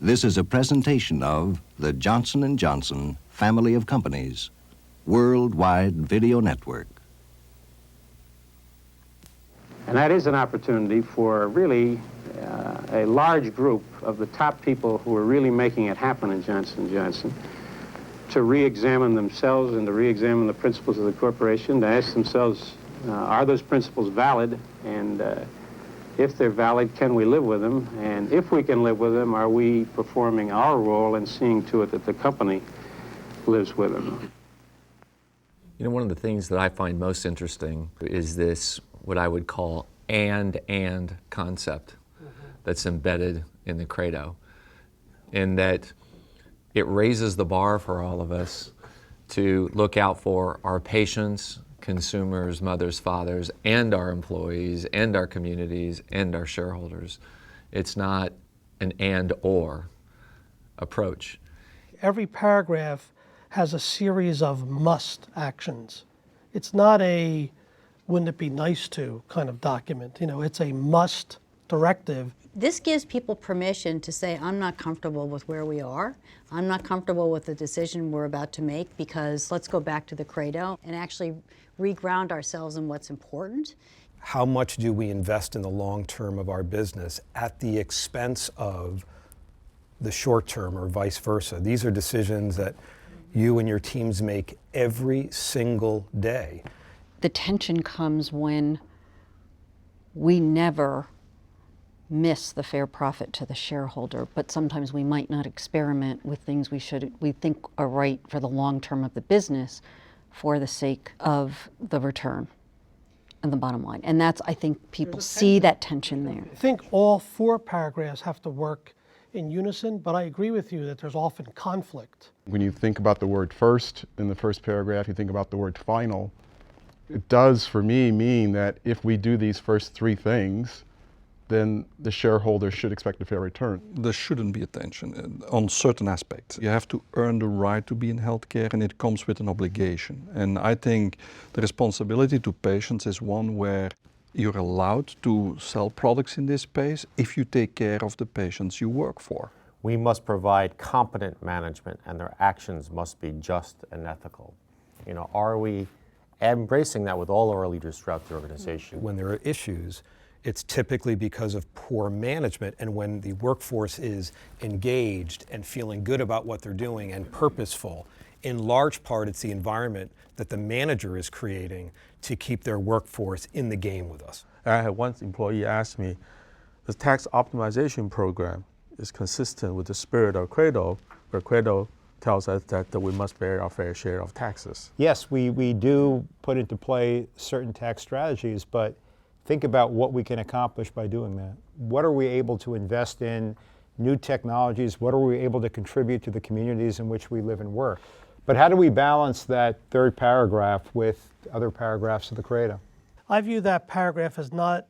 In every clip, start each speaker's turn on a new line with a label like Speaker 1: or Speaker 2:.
Speaker 1: This is a presentation of the Johnson & Johnson family of companies, worldwide video network.
Speaker 2: And that is an opportunity for really a large group of the top people who are really making it happen in Johnson & Johnson to re-examine themselves and to re-examine the principles of the corporation, to ask themselves, are those principles valid? And if they're valid, can we live with them? And if we can live with them, are we performing our role and seeing to it that the company lives with them?
Speaker 3: You know, one of the things that I find most interesting is this, what I would call and concept that's embedded in the credo, in that it raises the bar for all of us to look out for our patients, consumers, mothers, fathers, and our employees, and our communities, and our shareholders. It's not an and/or approach.
Speaker 4: Every paragraph has a series of must actions. It's not a wouldn't it be nice to kind of document. You know, it's a must directive.
Speaker 5: This gives people permission to say, I'm not comfortable with where we are. I'm not comfortable with the decision we're about to make, because let's go back to the credo and actually reground ourselves in what's important.
Speaker 6: How much do we invest in the long term of our business at the expense of the short term, or vice versa? These are decisions that you and your teams make every single day.
Speaker 7: The tension comes when we never miss the fair profit to the shareholder, but sometimes we might not experiment with things we think are right for the long term of the business for the sake of the return and the bottom line. And that's, I think people see that tension there.
Speaker 4: I think all 4 paragraphs have to work in unison, but I agree with you that there's often conflict.
Speaker 8: When you think about the word first in the first paragraph, you think about the word final. It does, for me, mean that if we do these first 3 things, then the shareholder should expect a fair return.
Speaker 9: There shouldn't be a tension on certain aspects. You have to earn the right to be in healthcare, and it comes with an obligation. And I think the responsibility to patients is one where you're allowed to sell products in this space if you take care of the patients you work for.
Speaker 10: We must provide competent management, and their actions must be just and ethical. You know, are we embracing that with all our leaders throughout the organization?
Speaker 6: When there are issues, it's typically because of poor management, and when the workforce is engaged and feeling good about what they're doing and purposeful, in large part it's the environment that the manager is creating to keep their workforce in the game with us.
Speaker 11: I had one employee ask me, the tax optimization program is consistent with the spirit of credo, where credo tells us that we must bear our fair share of taxes.
Speaker 12: Yes, we do put into play certain tax strategies, but think about what we can accomplish by doing that. What are we able to invest in new technologies? What are we able to contribute to the communities in which we live and work? But how do we balance that 3rd paragraph with other paragraphs of the credo?
Speaker 4: I view that paragraph as not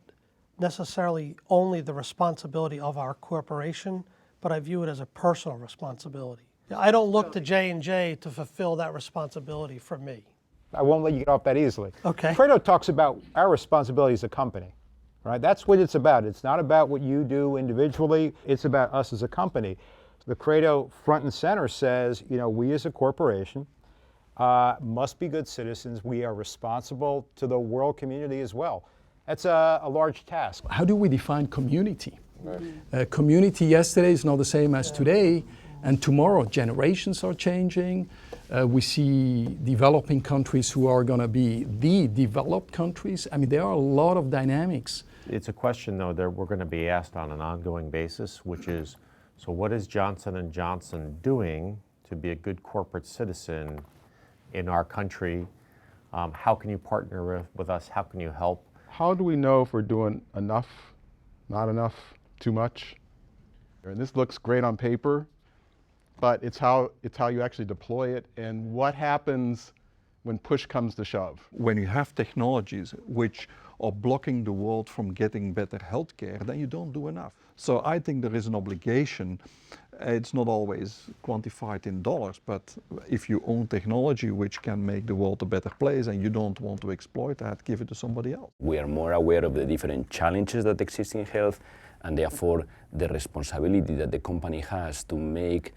Speaker 4: necessarily only the responsibility of our corporation, but I view it as a personal responsibility. I don't look to J&J to fulfill that responsibility for me.
Speaker 12: I won't let you get off that easily.
Speaker 4: Okay.
Speaker 12: Credo talks about our responsibility as a company, right? That's what it's about. It's not about what you do individually. It's about us as a company. The credo front and center says, you know, we as a corporation must be good citizens. We are responsible to the world community as well. That's a large task.
Speaker 13: How do we define community? Community yesterday is not the same as today, and tomorrow generations are changing. We see developing countries who are going to be the developed countries. I mean, there are a lot of dynamics.
Speaker 10: It's a question, though, that we're going to be asked on an ongoing basis, which is, so what is Johnson & Johnson doing to be a good corporate citizen in our country? How can you partner with us? How can you help?
Speaker 8: How do we know if we're doing enough, not enough, too much? And this looks great on paper, but it's how you actually deploy it, and what happens when push comes to shove.
Speaker 9: When you have technologies which are blocking the world from getting better healthcare, then you don't do enough. So I think there is an obligation it's not always quantified in dollars, but if you own technology which can make the world a better place and you don't want to exploit that, give it to somebody else.
Speaker 14: We are more aware of the different challenges that exist in health, and therefore the responsibility that the company has to make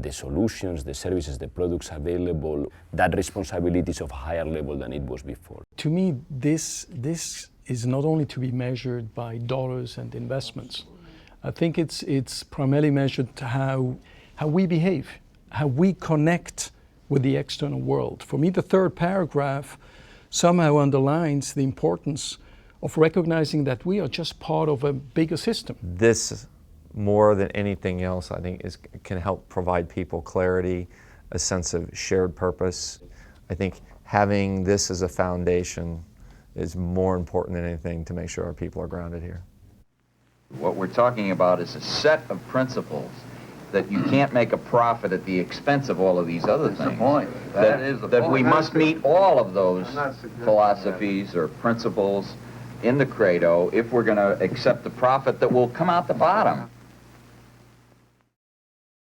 Speaker 14: the solutions, the services, the products available, that responsibility is of a higher level than it was before.
Speaker 13: To me, this is not only to be measured by dollars and investments. I think it's primarily measured to how we behave, how we connect with the external world. For me, the third paragraph somehow underlines the importance of recognizing that we are just part of a bigger system.
Speaker 3: This, more than anything else, I think can help provide people clarity, a sense of shared purpose. I think having this as a foundation is more important than anything to make sure our people are grounded here.
Speaker 15: What we're talking about is a set of principles that you can't make a profit at the expense of all of these other things.
Speaker 16: That's the point. That is the
Speaker 15: that
Speaker 16: point.
Speaker 15: we must meet all of those philosophies or principles in the credo if we're going to accept the profit that will come out the bottom.